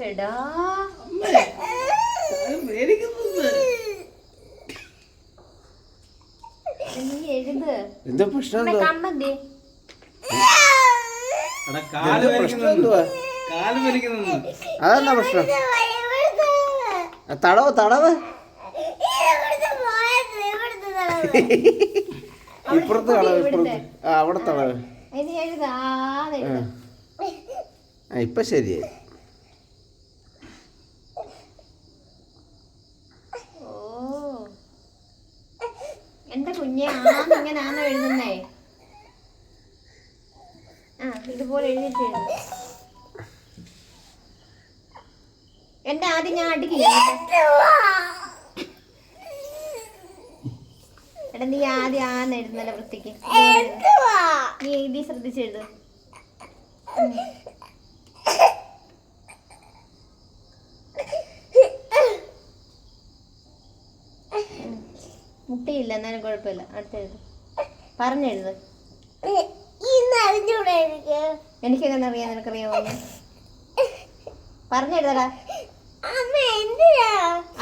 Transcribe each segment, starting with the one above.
ചേടാ നീ എഴുത്. എന്താ പ്രശ്നം? കണ്ണെന്തേ? അതെന്താ പ്രശ്നം? തടവ് തടവ് ഇപ്പുറത്ത് തടവ്, ഇപ്പുറത്ത് അവിടെ തടവ്. ഇപ്പൊ ശരിയായി. എന്റെ കുഞ്ഞെ ഇങ്ങനാണോ എഴുതുന്നേ? ഇതുപോലെ എഴുതിട്ട് എന്റെ ആദ്യം ഞാൻ അടിക്കില്ല. എടാ നീ ആദ്യം ആന്ന് എഴുതുന്നല്ല വൃത്തിക്ക്. നീ എഴുതി ശ്രദ്ധിച്ചെഴുതു. മുട്ടിയില്ല എന്നാലും കുഴപ്പമില്ല. അടുത്തെഴുത്. പറഞ്ഞെഴുത്. എനിക്കെങ്ങനെ അറിയാം? നിനക്കറിയാമോ? പറഞ്ഞെഴുതടാ.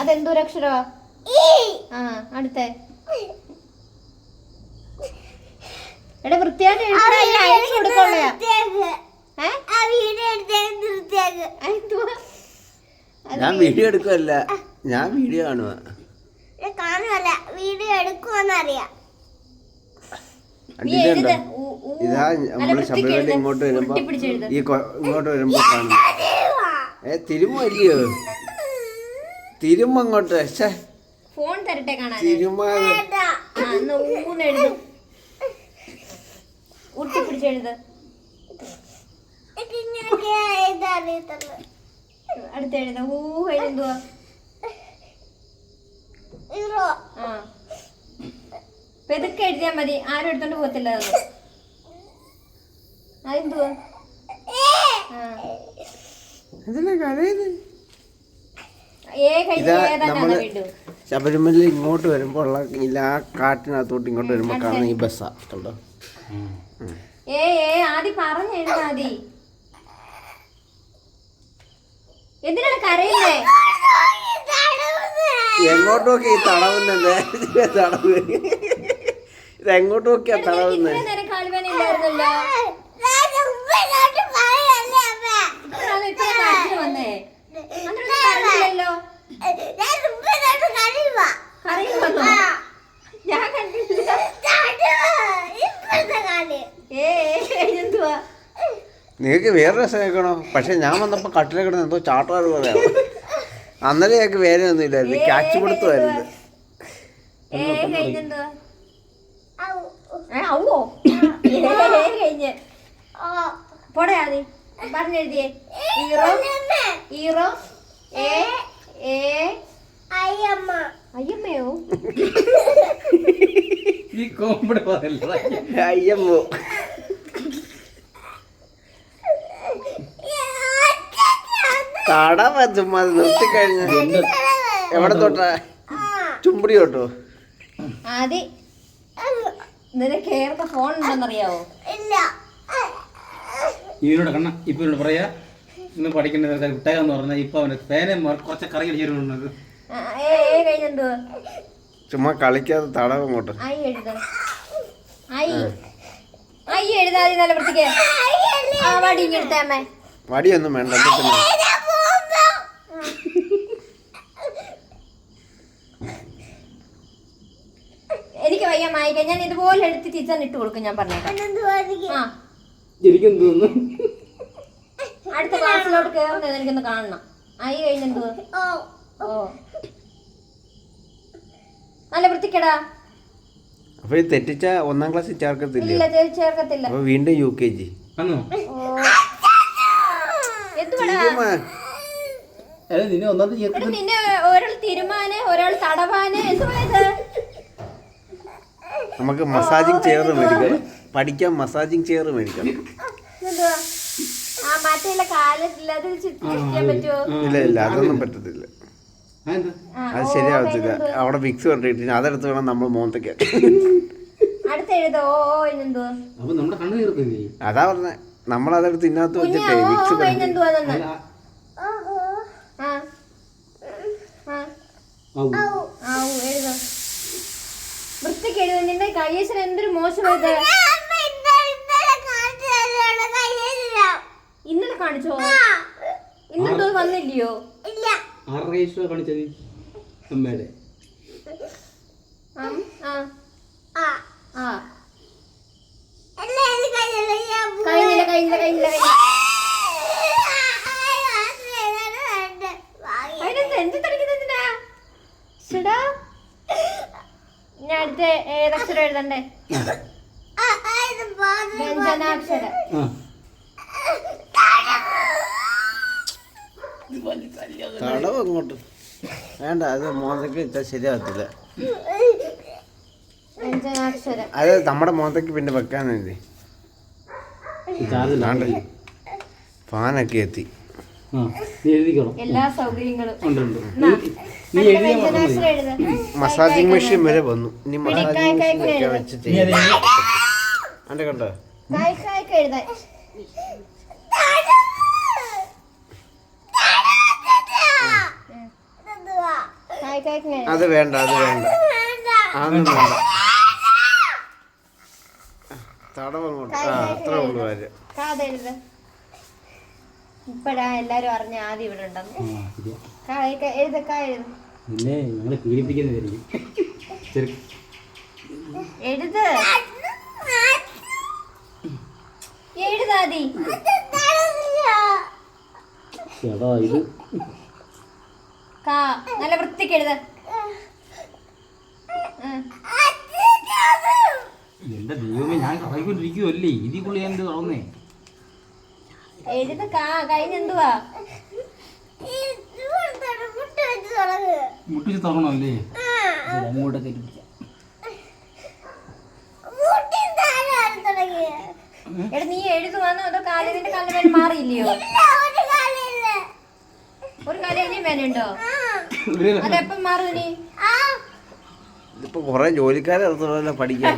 അതെന്തോരക്ഷരമാ? അടുത്ത എടാ വൃത്തിയായിട്ട് അയച്ചു കൊടുക്കോളയാ. ഞാൻ വീഡിയോ എടുക്കുവല്ല, ഞാൻ വീഡിയോ കാണുക. വീഡിയോ എടുക്കുവെന്നറിയാം. ഇതാ നമ്മള് ശബരിമല ഇങ്ങോട്ട് വരുമ്പോ ഇങ്ങോട്ട് വരുമ്പോ കാണും. തിരുമല്ലയോ? തിരുമങ്ങോട്ട് ഫോൺ തരട്ടെ കാണാൻ. തിരുമ ഉരുട്ടിപ്പിടിച്ചെഴുത്. അടുത്തെഴുത. എന്തുവാ? പെതുക്കെ എഴുതിയാ മതി. ആരും എടുത്തോണ്ട് പോകത്തില്ല. അതെന്തുവാ? ശബരിമല ഇങ്ങോട്ട് വരുമ്പോ ഉള്ള ആ കാട്ടിനകത്തോട്ട് ഇങ്ങോട്ട് വരുമ്പോ കാണുന്ന ഈ ബസ്സാ കണ്ടോ? ആദ്യം പറഞ്ഞെഴുതാ. മതി. എന്തിനാണ് കരയുന്നേ? എങ്ങോട്ട് നോക്കി ഈ തടവുന്നത്? തടവ് ഇത് എങ്ങോട്ട് നോക്കിയാ തടവുന്നത്? കാലുവേനയില്ലായിരുന്നല്ലോ. വന്നേ ഞാൻ കണ്ടില്ല. നിങ്ങൾക്ക് വേറെ രസം കേൾക്കണോ? പക്ഷെ ഞാൻ വന്നപ്പോ കട്ടിലെ കിടന്ന് എന്തോ ചാട്ടാറ് പറയാം. അന്നേരം ഞങ്ങൾക്ക് വേറെ ഒന്നും ഇല്ലായിരുന്നു, ക്യാച്ച് പിടുത്തമായിരുന്നു. പോടയാതി പറഞ്ഞെഴുതിയേ. ഹീറോ ഹീറോ അയ്യമ്മയോ? അയ്യമ്മോ തടവ ചുമ്മാ നിർത്തിക്കഴിഞ്ഞ എവിടെ തൊട്ടാ? ചുമ്പടി തൊട്ടോ? ആദ്യം നിനക്ക് ഏറെ ഫോൺ ഉണ്ടെന്നറിയാവോ? ഇവനോട് കണ്ണ ഇപ്പൊ ഇവനോട് പറയാ ഇന്ന് പഠിക്കേണ്ടത് വിട്ടയെന്ന് പറഞ്ഞാൽ ഇപ്പൊ അവന് പേന കുറച്ച് കറി അടിച്ചിരുന്നത്. ചുമ്മാ കളിക്കാതെ തടവ് അങ്ങോട്ട്. എഴുതാതി നല്ല വൃത്തിക്ക്. വടിയൊന്നും വേണ്ട. എനിക്ക് വയ്യ മായിക്കാൻ. ഞാൻ ഇതുപോലെ എടുത്ത് ടീച്ചറിന് ഇട്ട് കൊടുക്കും. ഞാൻ പറഞ്ഞേക്കാം. അടുത്ത ക്ലാസ്സിലോട്ട് കേറുന്നത് എനിക്കൊന്ന് കാണണം. ആയി കഴിഞ്ഞെന്തുവാ? നല്ല വൃത്തിക്കടാ. അപ്പൊ തെറ്റിച്ച 1ാം ക്ലാസ്സിൽ ചേർക്കത്തില്ല? ചേർക്കത്തില്ല. അപ്പൊ വീണ്ടും UKG. നിന്നെ ഒരാൾ തിരുമാന്, ഒരാൾ തടവാന്. നമുക്ക് മസാജിങ് ചെയർ മേടിക്കാം. പഠിക്കാൻ മസാജിങ് ചെയർ മേടിക്കാം. ഇല്ല ഇല്ല, അതൊന്നും പറ്റത്തില്ല. അത് ശരിയാവത്തില്ല. അവിടെ വിക്സ് കൊണ്ടിട്ട് അതെടുത്ത് വേണം നമ്മൾ മോന്തയ്ക്ക്. അതാ പറഞ്ഞ നമ്മളതെടുത്ത് ഇതിനകത്ത് വെച്ചിട്ടേ വിക്സ് ആവു എഴുത. വൃത്തിക്ക് എഴുത. നിന്റെ കയ്യേശ്വരം എന്തൊരു മോശമായത്. ഇന്നലെ കാണിച്ചോ? ഇന്നിട്ടോ വന്നില്ലയോ? കാണിച്ചത് അമ്മയുടെ എന്ത് തടിക്കുന്നതിനാ? ഞാൻ അടുത്ത ഏതക്ഷരം എഴുതണ്ടേ? വ്യഞ്ജനാക്ഷരം. തടവ് അങ്ങോട്ട് വേണ്ട, അത് മോന്തയ്ക്ക് ഇട്ടാൽ ശരിയാകത്തില്ല. വ്യഞ്ജനാക്ഷരം അത് നമ്മുടെ മോന്തയ്ക്ക് പിന്നെ വെക്കാൻ വേണ്ടി ഫാനൊക്കെ എത്തി. എല്ലാ സൗകര്യങ്ങളും. വ്യഞ്ജനാക്ഷരം എഴുത. മസാജിങ് മെഷീൻ വരെ വന്നു. ഇനി മസാജിങ് മെഷീൻ ഒക്കെ വെച്ച് ചെയ്യാം. അന്റെ കണ്ടോ എഴുതാൻ. അത് വേണ്ട, അത് വേണ്ട, അതൊന്നും വേണ്ട. തടവങ്ങോട്ട് അത്ര ഉള്ളു കാര്യം. കാതെഴുത. ഇപ്പഴാ എല്ലാരും അറിഞ്ഞ ആദ്യം ഇവിടെ ഉണ്ടെന്ന്. എഴുതക്കാ എഴുത. എഴുത്. എഴുതാതി. നല്ല വൃത്തിക്ക് എഴുത. എന്റെ ദൈവമേ, ഞാൻ കളയിക്കൊണ്ടിരിക്കുവല്ലേ, ഇതിക്കുള്ള ഞാൻ തുറന്നേ. എഴുത. കഴിഞ്ഞെന്തുവാ? മുട്ടിച്ച് തുറന്നല്ലേ? അങ്ങോട്ടൊക്കെ എടാ നീ എഴുതുവാന്നോ അതോ കാലിന്റെ കല്ലുവേന മാറിയില്ലയോ? ഒരു കാലം ഇനിയും വേനുണ്ടോ? അതെപ്പം മാറും ഇനി? ഇതിപ്പോ കൊറേ ജോലിക്കാരെ പഠിക്കാൻ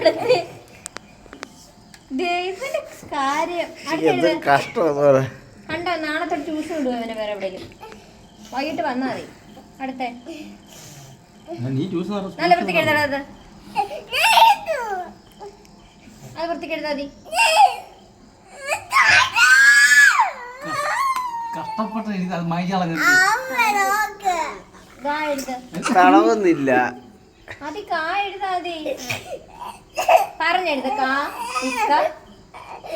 കഷ്ടം. കണ്ടോ നാളത്തെ ട്യൂഷൻ ഇടുവോ അവനെ വേറെ എവിടെയും? വൈകിട്ട് വന്നാ മതി. അടുത്ത നല്ല വൃത്തിക്ക് എഴുതാ. അത് വൃത്തിക്ക് എഴുതാ മതി. കഷ്ടപ്പെട്ട തളവൊന്നില്ല. അതി കാ എഴുതാ മതി. പറഞ്ഞെഴുത. കാ ഇക്ക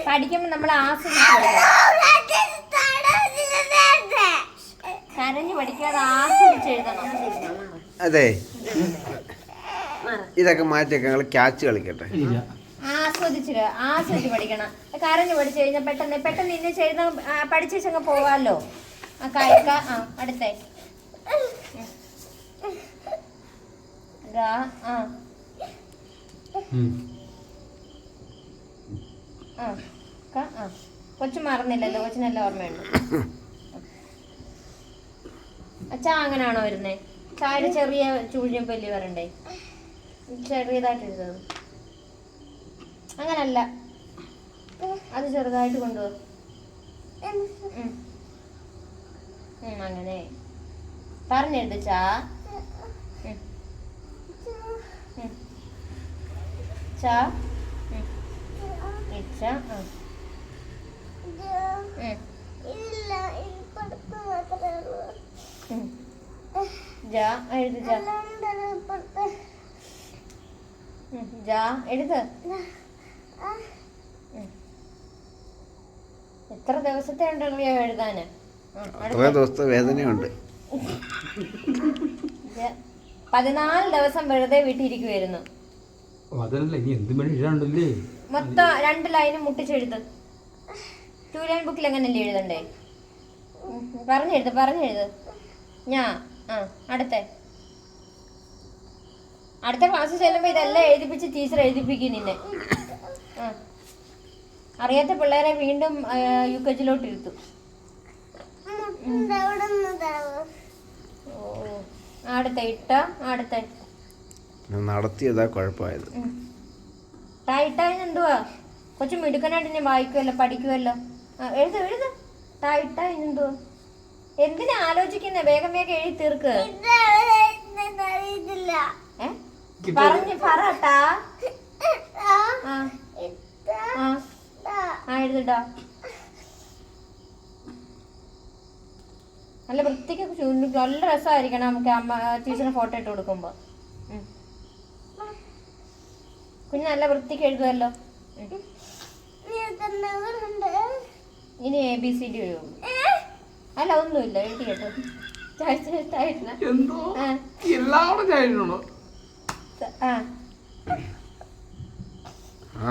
പഠിക്കുമ്പോ നമ്മൾ ആസ്വദിച്ചു കരഞ്ഞു പഠിക്കാതെ ആസ്വദിച്ച് എഴുതണം. അതെ, ഇതൊക്കെ മാറ്റിയൊക്കെ ഞങ്ങൾ ക്യാച്ച് കളിക്കട്ടെ. ആസ്വദിച്ച് പഠിക്കണം. കരഞ്ഞു പഠിച്ചു കഴിഞ്ഞാൽ പെട്ടെന്ന് ഇന്ന് ചെയ്ത പഠിച്ചങ്ങ് പോവാല്ലോ. കായ്ക്ക. അടുത്തേ കൊച്ചു മറന്നില്ലല്ലോ, കൊച്ചിനെല്ലാം ഓർമ്മയുണ്ട്. അച്ഛാ അങ്ങനാണോ വരുന്നേ? ചായയുടെ ചെറിയ ചൂഴിയും പല്ലി വരണ്ടേ? ചെറിയതായിട്ട് എഴുതുന്നത് അങ്ങനല്ല, അത് ചെറുതായിട്ട് കൊണ്ടുപോകും. അങ്ങനെ പറഞ്ഞെഴുത്. ചാ ചാ ഇച്ച. ജാ എഴുത്. ജാ എഴുത്. എത്ര ദിവസത്തെ ഉണ്ടല്ലോ എഴുതാന്? ദിവസത്തെ വേദനയുണ്ട്. 14 ദിവസം വെറുതെ വീട്ടിരിക്കുവായിരുന്നു. മൊത്തം 2 ലൈനും മുട്ടിച്ചെഴുത്. 2 ലൈൻ ബുക്കിൽ എങ്ങനല്ലേ എഴുതണ്ടേ? പറഞ്ഞെഴുത്. അടുത്ത ക്ലാസ്സിൽ ചെല്ലുമ്പോ ഇതെല്ലാം എഴുതിപ്പിച്ച് ടീച്ചർ എഴുതിപ്പിക്കും നിന്നെ. അറിയാത്ത പിള്ളേരെ വീണ്ടും യുകെജിലോട്ട് ഇരുത്തും. നടത്തിയതാ കുഴപ്പമായത്. എന്തുവാ കൊച്ചു മിടുക്കനായിട്ട് ഞാൻ വായിക്കുമല്ലോ, പഠിക്കുമല്ലോ. എഴുത്. എന്തുവാ? എന്തിനാ ആലോചിക്കുന്നേ? വേഗം എഴുതി തീർക്ക്. പറഞ്ഞു പറട്ടാ. എഴുതിട്ടാ നല്ല വൃത്തിക്കൊക്കെ നല്ല രസമായിരിക്കണം നമുക്ക് അമ്മ ടീച്ചറിന് ഫോട്ടോ ഇട്ട് കൊടുക്കുമ്പോ. കുഞ്ഞ് നല്ല വൃത്തിക്ക് എഴുതുമല്ലോ. ഇനി ABCD എഴുതും. അല്ല ഒന്നുമില്ല, എഴുതി കേട്ടോ.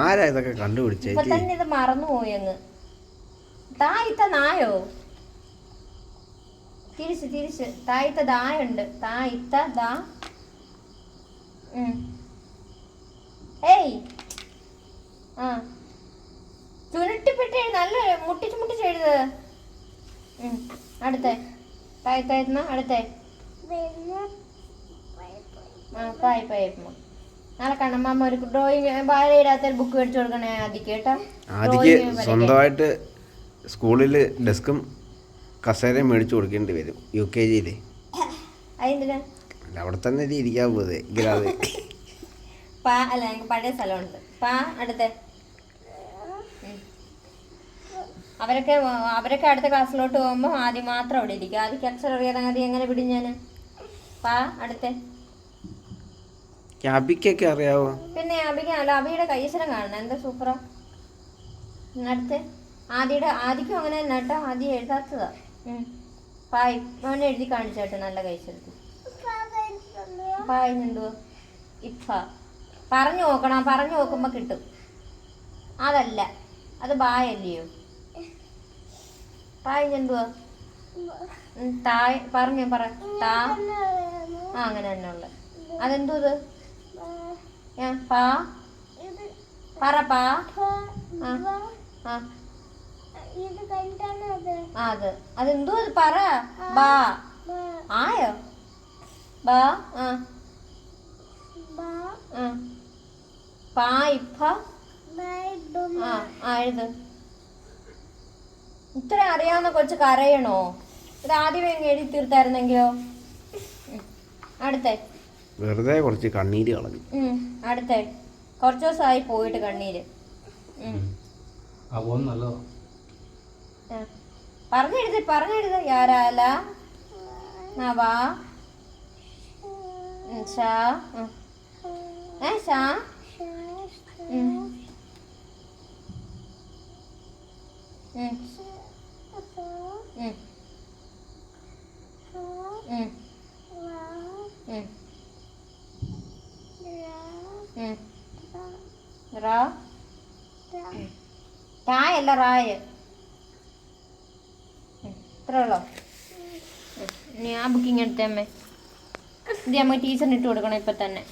ആരാ ഇതൊക്കെ കണ്ടുപിടിച്ചേ? ഇപ്പൊ തന്നെ ഇത് മറന്നുപോയി അങ്ങ്. തായിത്ത നായോ? തിരിച്ച് തായിത്ത ദായുണ്ട്. തായിത്ത ദാ. ഏയ് ചുരുട്ടിപ്പെട്ട് നല്ല മുട്ടിച്ച് എഴുത്. അടുത്തേ തായത്തായിരുന്ന അടുത്തേ നാളെ കണ്ണമ്മ ഒരു ഡ്രോയിങ് വാഴയിടാത്ത ഒരു ബുക്ക് മേടിച്ചു കൊടുക്കണേ ആദിക്ക് കേട്ടോ. ആദിക്ക് സ്വന്തമായിട്ട് സ്കൂളിൽ ഡെസ്കും കസേരയും മേടിച്ചു കൊടുക്കേണ്ടി വരും UKG-യിൽ. അതെന്തിനാ? അവിടെ തന്നെ ഇരിക്കാൻ പോതെ ഇല്ലാതെ. അല്ല ഞങ്ങൾക്ക് പഴയ സ്ഥലമുണ്ട്. അടുത്തേ അവരൊക്കെ അടുത്ത ക്ലാസ്സിലോട്ട് പോകുമ്പോൾ ആദ്യം മാത്രം അവിടെ ഇരിക്കും. ആദ്യം അക്ഷരം അറിയാതെ ആദ്യം എങ്ങനെ വിടും ഞാൻ? അടുത്തേ അബിക്കൊക്കെ അറിയാവോ? പിന്നെ അബിയുടെ കൈശ്വരം കാണണം, എന്താ സൂപ്പറാ. അടുത്ത് ആദിക്കും അങ്ങനെ തന്നെ കേട്ടോ. ആദ്യം എഴുതാത്തതാ. മോനെ എഴുതി കാണിച്ചോട്ടെ നല്ല കൈശ്വരത്തിൽ. എന്തുവാ? ഇഫ പറഞ്ഞു നോക്കുമ്പോ കിട്ടും. അതല്ല, അത് ബായല്ലയോ? എന്തുവാ? പറഞ്ഞു പറ. അങ്ങനെ തന്നെ ഉള്ള. അതെന്തോ ഇത്? അതെന്തോ പറ. ബാ ആയോ? ബാ എഴുത്. ഇത്ര അറിയാവുന്ന കൊച്ചു കരയണോ? ഇത് ആദ്യമേ എഴുതി തീർത്തായിരുന്നെങ്കിലോ? അടുത്തേ വെറുതെ കുറച്ച് കണ്ണീര് കളഞ്ഞു. അടുത്തേ കുറച്ച് ദിവസമായി പോയിട്ട് കണ്ണീര്. പറഞ്ഞെഴുത്. യാരാല നവാ ഷാ ഷാ റായല്ല റായ്. ഇത്ര ഉള്ളോ? ഇനി ആ ബുക്കിങ് എടുത്തേ അമ്മേ. ഇത് അമ്മ ടീച്ചറിന് ഇട്ട് കൊടുക്കണം ഇപ്പൊ തന്നെ.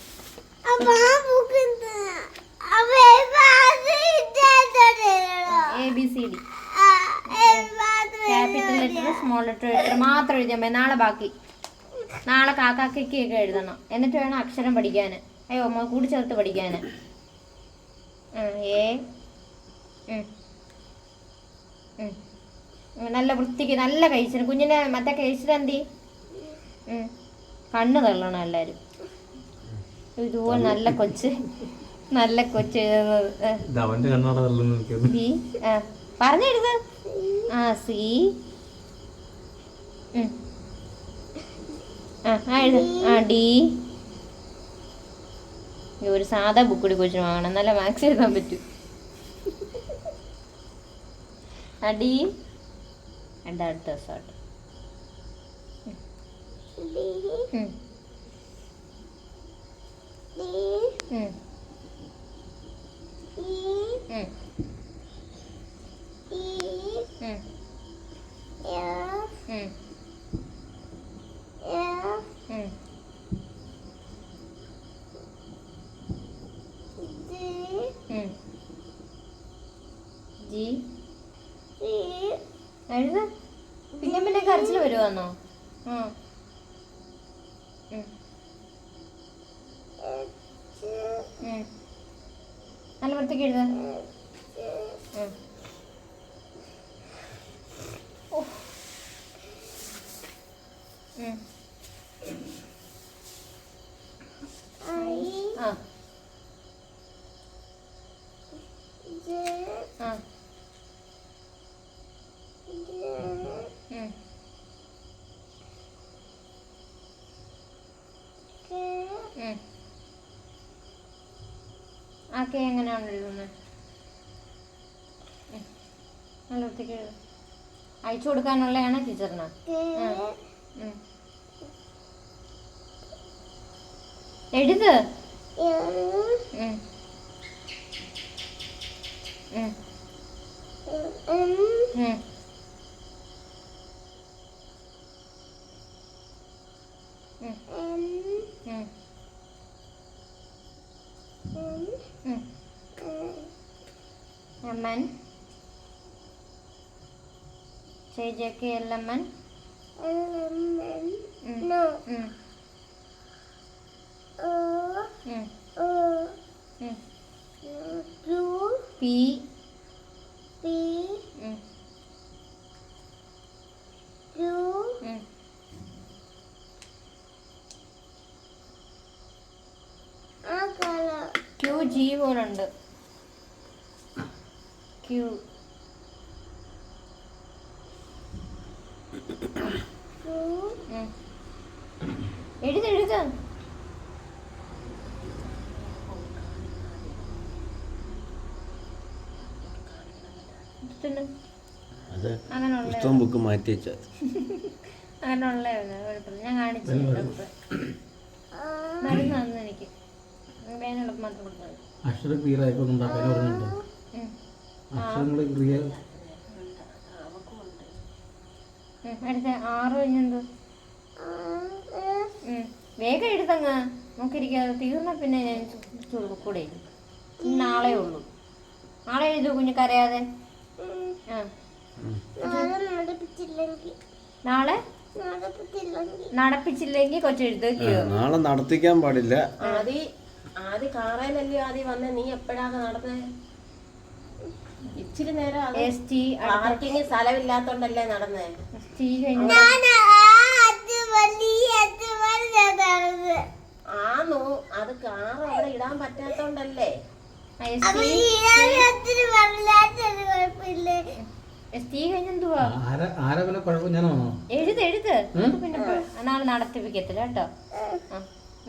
ABCD capital letter small letter മാത്രം എഴുതിയമ്മേ. നാളെ ബാക്കി. നാളെ കാക്കാക്കൊക്കെ എഴുതണം. എന്നിട്ട് വേണം അക്ഷരം പഠിക്കാൻ. അയ്യോ കൂടി ചേർത്ത് പഠിക്കാൻ. നല്ല വൃത്തിക്ക് നല്ല കഴിച്ചിന്. കുഞ്ഞിനെ മറ്റേ കഴിച്ചിട്ടെന്തി കണ്ണ് തള്ളണം എല്ലാരും. ഇതുപോലെ നല്ല കൊച്ച് എഴുതുന്നത്. പറഞ്ഞെഴുത്. സി ഡി. ഒരു സാധാ ബുക്ക് കൂടി കൊച്ചിന് വാങ്ങണം, നല്ല മാത്സ് എഴുതാൻ പറ്റും. ഡി അടുത്ത ദിവസമായിട്ട്. എഴുത. പിന്നെ കരച്ചിൽ വരുവാന്നോ? നല്ല വൃത്തിക്ക് എഴുത. ആ ആ ആക്കെ എങ്ങനെയാണ് എഴുതുന്നത്? നല്ല വൃത്തിക്ക് എഴുതും. അയച്ചു കൊടുക്കാനുള്ളതാണ് ടീച്ചറിന്. എഴുത്. Lemon. Say JK lemon. No. P. Q G പോലുണ്ട്. Q. എഴുത്. പുസ്തകം ബുക്ക് മാറ്റി വെച്ചാൽ അങ്ങനെയുള്ള കുഴപ്പമില്ല. ഞാൻ കാണിച്ചിട്ടുണ്ട്. മരുന്ന് തന്നു എനിക്ക്. വേനൽക്ക് മാത്രം കൊടുത്തത്. അക്ഷരം ക്ലിയർ ആയപ്പോൾ പറഞ്ഞിട്ടുണ്ടോ? അക്ഷരങ്ങൾ ക്ലിയർ. അടുത്ത 6 കഴിഞ്ഞെന്തോ വേഗം എഴുതങ്ങ് നോക്കിയിരിക്കാതെ തീർന്ന പിന്നെ ഞാൻ കൂടെ നാളെ ഉള്ളൂ. നാളെ എഴുതൂ കുഞ്ഞു കരയാതെ. നാളെ നടപ്പിച്ചില്ലെങ്കിൽ കൊച്ചെഴുതോ? നാളെ നടത്തിക്കാൻ പാടില്ല. ആദ്യ കാറയിലല്ലേ ആദ്യം വന്നേ? നീ എപ്പോഴാണ് നടന്നേ? ഇച്ചിരി നേരം പാർക്കിങ് സ്ഥലമില്ലാത്തോണ്ടല്ലേ നടന്നേ? ആണോ? അത് കാർ അവിടെ ഇടാൻ പറ്റാത്തോണ്ടല്ലേ? എഴുത്. പിന്നെ നാളെ നടത്തിപ്പിക്കത്തില്ല കേട്ടോ.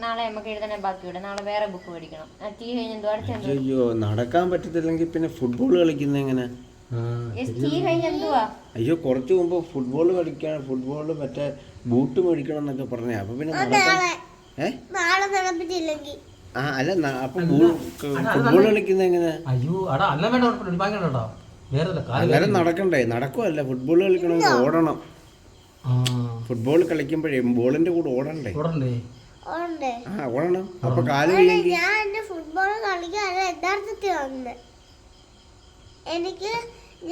നാളെ നമുക്ക് എഴുതാനേ ബാക്കിയുണ്ട്. നാളെ വേറെ ബുക്ക് മേടിക്കണം. ടീ കഴിഞ്ഞെന്തോ അടുത്ത. അയ്യോ, നടക്കാൻ പറ്റത്തില്ലെങ്കിൽ പിന്നെ ഫുട്ബോൾ കളിക്കുന്ന എങ്ങനെ? അയ്യോ, കുറച്ച് മുമ്പ് ഫുട്ബോൾ കളിക്കാൻ മറ്റേ ബൂട്ട് മേടിക്കണം എന്നൊക്കെ പറഞ്ഞേ. അപ്പൊ പിന്നെ നടക്കാൻ അല്ല, അപ്പൊ ഫുട്ബോൾ കളിക്കുന്ന എങ്ങനെ? അന്നേരം നടക്കണ്ടേ? നടക്കുമല്ല, ഫുട്ബോൾ കളിക്കണമെങ്കിൽ ഓടണം. ഫുട്ബോൾ കളിക്കുമ്പോഴേ ബോളിന്റെ കൂടെ ഓടണ്ടേ? ഓടണം. അപ്പൊ കാല് ഫുട്ബോൾ കളിക്കാൻ യഥാർത്ഥത്തിൽ വന്ന് എനിക്ക്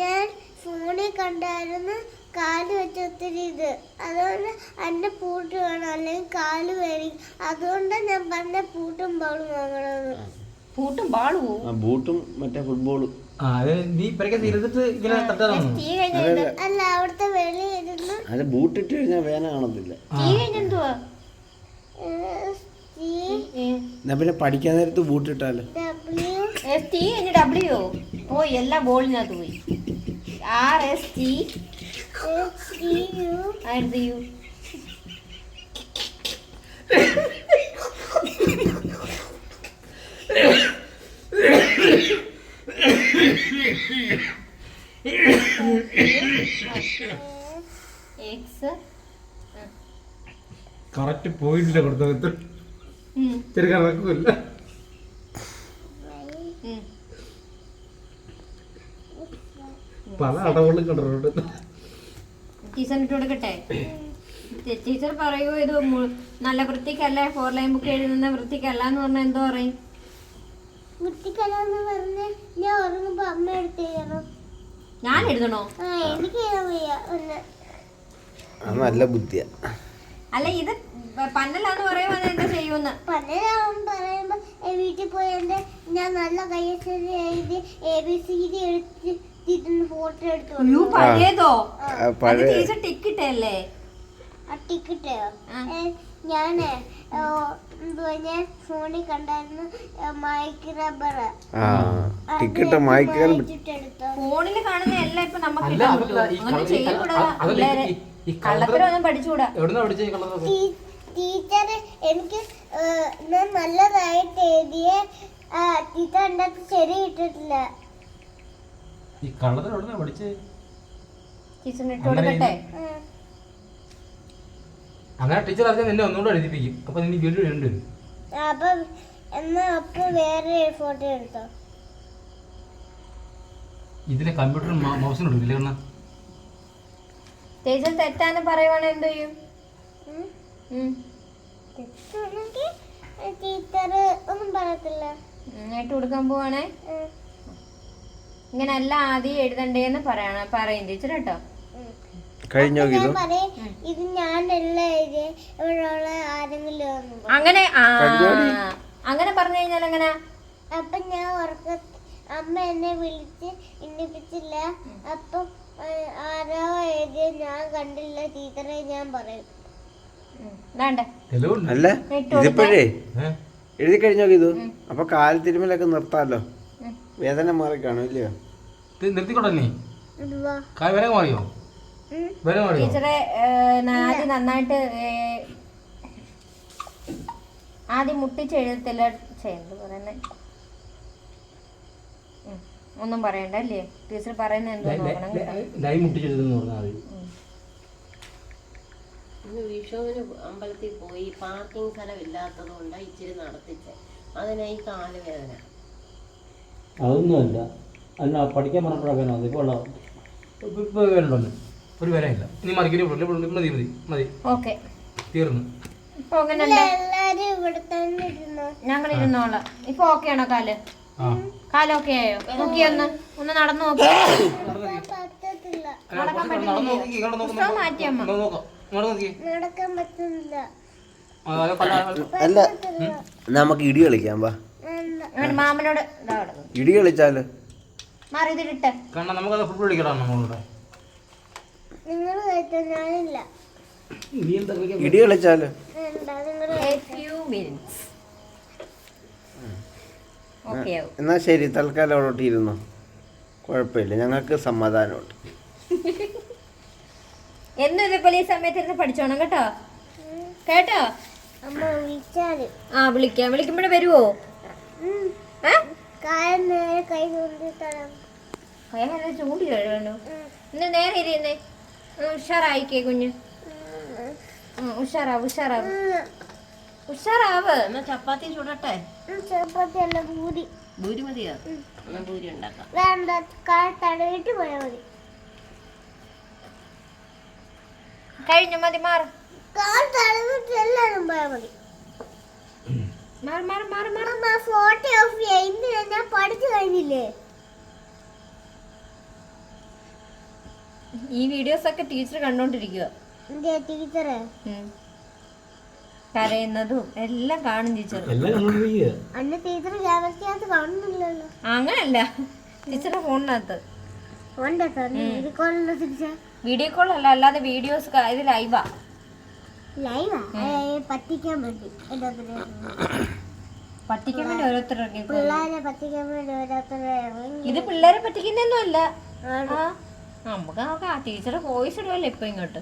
ഞാൻ ഫോണിൽ കണ്ടായിരുന്നു കാല് വെച്ച ഒത്തിരി ഇത്. അതുകൊണ്ട് എന്റെ പൂട്ട് വേണം, അല്ലെങ്കിൽ കാല് വേണം. അതുകൊണ്ടാണ് ഞാൻ പറഞ്ഞ പൂട്ടും ബാളും വാങ്ങണമെന്ന്. പൂട്ടും ബാളും ബൂട്ടും മറ്റേ ഫുട്ബോളും. അല്ല, അവിടുത്തെ വെളിയിരുന്ന് അത് ബൂട്ടിട്ട് കഴിഞ്ഞാൽ വേന കാണത്തില്ല. പിന്നെ പഠിക്കാൻ നേരത്ത് ബൂട്ടിട്ടാലോ? W. ഓ, എല്ലാം ബോളിനകത്ത് പോയി. RST U. X. കറക്റ്റ് പോയിട്ടില്ല കൊടുത്ത ചെറിയ കണക്കില്ല. പല അടവുകളും കണ്ടിട്ടുണ്ട്. ടീച്ചറിട്ട് കൊടുക്കട്ടെ? ടീച്ചർ പറയൂ ഇത് നല്ല വൃത്തിക്കല്ല, 4 ലൈൻ ബുക്ക് എഴുതുന്ന വൃത്തിക്കല്ല എന്ന് പറഞ്ഞാൽ എന്തോ പറയും? വൃത്തിക്കല്ലെന്ന് പറഞ്ഞ് ഞാൻ ഉറങ്ങുമ്പോ അമ്മ എടുത്ത് ചെയ്യണം. ഞാൻ എഴുതണോ? എനിക്ക് നല്ല ബുദ്ധിയാ. അല്ല, ഇത് പന്നലാന്ന് പറയുമ്പോ എന്താ ചെയ്യുമെന്ന്? പന്നലാന്ന് പറയുമ്പോ വീട്ടിൽ പോയതിന്റെ ഞാൻ നല്ല കയ്യക്ഷരം എഴുതി ABCD എടുത്ത് ഫോട്ടോ എടുത്തു. പഴയതോ? ടീച്ചർ ടിക്കിട്ടല്ലേ? ആ ടിക്കറ്റ് ആ. ഞാനേ എന്തുവാ ഞാൻ ഫോണിൽ കണ്ടായിരുന്നു മൈക്ക് റബ്ബർ ആ ടിക്കറ്റ് മായ്ക്കാൻ എടുത്തോ. ഫോണിൽ കാണുന്ന എല്ലാം ഇപ്പൊ നമുക്ക് അല്ല, ഇടാൻ അതല്ല, പറ്റുമോ? ഈ അങ്ങനെ കളർ- ചെയ്യപ്പെടാ അതല്ല, പിള്ളേരെ. ഈ കള്ളത്തരമൊന്നും പഠിച്ചുകൂടാ. എവിടുന്നാ പഠിച്ചേ ഈ കളറൊക്കെ? ടീച്ചർ എനിക്ക് ഞാൻ നല്ലതായിട്ട് എഴുതിയേ ടീച്ചർ എൻ്റെ അടുത്ത് ശരി ഇട്ടിട്ടില്ല. ഈ കള്ളത്തിൽ എവിടുന്നാ പഠിച്ചേ? ടീച്ചറിന് ഇട്ട് കൊടുക്കട്ടെ. അങ്ങനെ ടീച്ചർ അറിയാൻ നിന്നെ ഒന്നുകൂടെ എഴുതിപ്പിക്കും. അപ്പൊ നീ വീണ്ടും എഴുതേണ്ടി വരും. അപ്പം എന്നാ അപ്പൊ വേറെ ഫോട്ടോ എടുത്തോ. ഇതിലെ കമ്പ്യൂട്ടർ മൗസിനോട് ഇല്ലേ കണ്ണ? ടീച്ചർ തെറ്റാന്ന് പറയുവാണെങ്കിൽ എന്ത് ചെയ്യും? തെറ്റാണെങ്കിൽ ടീച്ചർ ഒന്നും പറയത്തില്ല. ഇട്ട് കൊടുക്കാൻ പോവാണേ. ഇങ്ങനെ അല്ല ആദ്യം എഴുതണ്ടേന്ന് പറയും ടീച്ചർ കേട്ടോ. കഴിഞ്ഞോ ഇത്? ഞാൻ പറയും ഇത് ഞാനല്ല എഴുതിയേ, ഇവിടെയുള്ള ആരെങ്കിലും ഒന്ന് പറയും. അങ്ങനെ അങ്ങനെ പറഞ്ഞു കഴിഞ്ഞാൽ എങ്ങനെ? അപ്പൊ ഞാൻ അമ്മ എന്നെ വിളിച്ച് ഇന്നിപ്പിച്ചില്ല. അപ്പം ആരോ എഴുതിയ ഞാൻ കണ്ടില്ല ടീച്ചറെ ഞാൻ പറയും. വേണ്ടേ തെളിവുണ്ട്. അല്ല ഇതിപ്പോഴേ ഏ? എഴുതി കഴിഞ്ഞോ ഇത്? അപ്പൊ കാല് തിരുമലൊക്കെ നിർത്താമല്ലോ. വേദന മാറി കാണും ഇല്ലയോ? നിർത്തിക്കോട്ടെ നീ. എന്തുവാ? വില മാറിയോ? വില മാറിയോ? ടീച്ചറെ ആദ്യം നന്നായിട്ട് ആദ്യം മുട്ടിച്ച് എഴുതത്തില്ല ചെയ്യുന്നത് പറയുന്നേ. ഒന്നും പറയണ്ട അല്ലേ? ടീച്ചർ പറയുന്നത് എന്തോ നോക്കണം കേട്ടോ. ലൈവ് മുട്ടിച്ചെഴുതെന്ന് പറഞ്ഞാൽ മതി. ഇന്ന് വിഷുവിന് അമ്പലത്തിൽ പോയി പാർക്കിംഗ് സ്ഥലം ഇല്ലാത്തത് കൊണ്ട് ഇച്ചിരി നടത്തിച്ചേ. അതിനായി കാലുവേദന. അതൊന്നുമല്ല. അല്ല പഠിക്കാൻ പറഞ്ഞപ്പോഴാണ് ഇപ്പോൾ വേണ്ടല്ലോ. ഒരു വിലയില്ല. ഇനി മറിക്കരി മതി മതി മതി. ഓക്കെ തീർന്നു. ഇപ്പൊ അങ്ങനല്ലേ? എല്ലാരും ഇവിടെ തന്നെ ഇരുന്നോ. ഞങ്ങൾ ഇരുന്നോളാം. ഇപ്പൊ ഓക്കെ ആണോ കാല്? ആ കാല് ഓക്കെ ആയോ? നോക്കിയൊന്ന് ഒന്ന് നടന്നു നോക്കി. പറ്റത്തില്ല, നടക്കാൻ പറ്റുന്നില്ല. പുസ്തകം മാറ്റിയമ്മ. നടക്കാൻ പറ്റുന്നില്ല. അല്ല നമുക്ക് ഇടി കളിക്കാം വാ. വേണ്ട. മാമനോട് ഇതാ കിടന്നു. ഇടി കളിച്ചാല് മാറി ഇതിലിട്ട്. കാരണം നമുക്കത് ഫുട്ബോൾ കളിക്കണം നമ്മളിവിടെ. നിങ്ങൾ കഴിച്ചോ, ഞാനില്ല. ഇടി കളിച്ചാല് വേണ്ട, നിങ്ങൾ A few minutes. ഓക്കെ ആവും. എന്നാ ശരി, തൽക്കാലം അവിടോട്ട് ഇരുന്നോ. കുഴപ്പമില്ല, ഞങ്ങൾക്ക് സമാധാനമുണ്ട്. എന്നും ഇതേപോലെ ഈ സമയത്ത് പഠിച്ചോണം കേട്ടോ. കേട്ടോ? അമ്മ വിളിച്ചാല് വിളിക്കുമ്പോഴേ വരുവോ? കാലം നേരെ കൈ കൊണ്ടിട്ടാണ്. അങ്ങനെ ചൂണ്ടി കഴിയണോ? ഇന്ന് നേരെ ഇരിക്കുന്നേ. ഉഷാറായിക്കേ കുഞ്ഞ്. ഉഷാറാവ് എന്നാ ചപ്പാത്തി ചുടട്ടെ? ചപ്പാത്തി അല്ല, പൂരി. ഭൂരി മതിയോ? എന്നാ ഭൂരി ഉണ്ടാക്കാം. വേണ്ട, കാൽ തടവിട്ട് പോയാൽ മതി. കഴിഞ്ഞു, മതി. മാറ് കാൽ തടവിട്ട് എല്ലാവരും പോയാൽ മതി. അമ്മ ഫോട്ടോ ഓഫ് ചെയ്യാം. ഇന്ന് ഞാൻ പഠിച്ചു കഴിഞ്ഞില്ലേ? ഈ വീഡിയോസ് ഒക്കെ ടീച്ചർ കണ്ടോണ്ടിരിക്കുക. എന്റെ ടീച്ചറെ കരയുന്നതും എല്ലാം കാണും ടീച്ചർ. അന്ന് ടീച്ചർ ക്യാമറയ്ക്കകത്ത് കാണുന്നില്ലല്ലോ. അങ്ങനല്ല, ടീച്ചറുടെ ഫോണിനകത്ത് വീഡിയോ കോൾ അല്ല, അല്ലാതെ വീഡിയോസ് ഇത് ലൈവാ. ലൈവാ പറ്റിക്കാൻ വേണ്ടി പറ്റിക്കാൻ വേണ്ടി ഓരോരുത്തർ പിള്ളേരെ പറ്റിക്കാൻ വേണ്ടി ഓരോരുത്തരെ ഇത് പിള്ളേരെ പറ്റിക്കുന്നൊന്നും അല്ല. നമുക്ക് നോക്കാം. ടീച്ചർ വോയിസ് ഇടുമല്ലോ ഇപ്പൊ ഇങ്ങോട്ട്.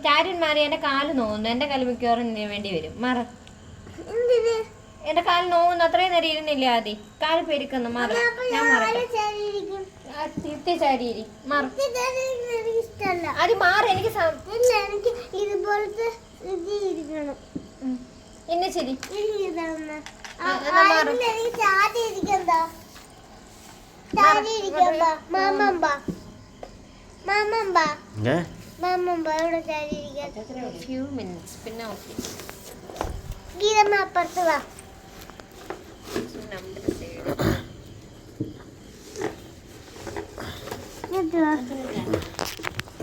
ചാരൻ മാറി എന്റെ കാല് നോവുന്നു. എന്റെ കാല് മിക്കവാറും ഇതിന് വേണ്ടി വരും. മാറ. എന്റെ കാല് നോവുന്നു. അത്രയും നേരം ഇരുന്നില്ല. ആദ്യം കാല് പെരുക്കുന്നു. മാറ. ഞാൻ മാറട്ടെ. തിരുത്തി ചാരിയിരി. മാറ. അത് മാറി. എനിക്ക് എനിക്ക് ഇതുപോലത്തെ ഇരിക്കണം. ഇന്ന് ശരി. Few minutes. പിന്നെ ഓക്കെ. ഗീതമ്മ അപ്പുറത്ത് വാ. നമ്പർ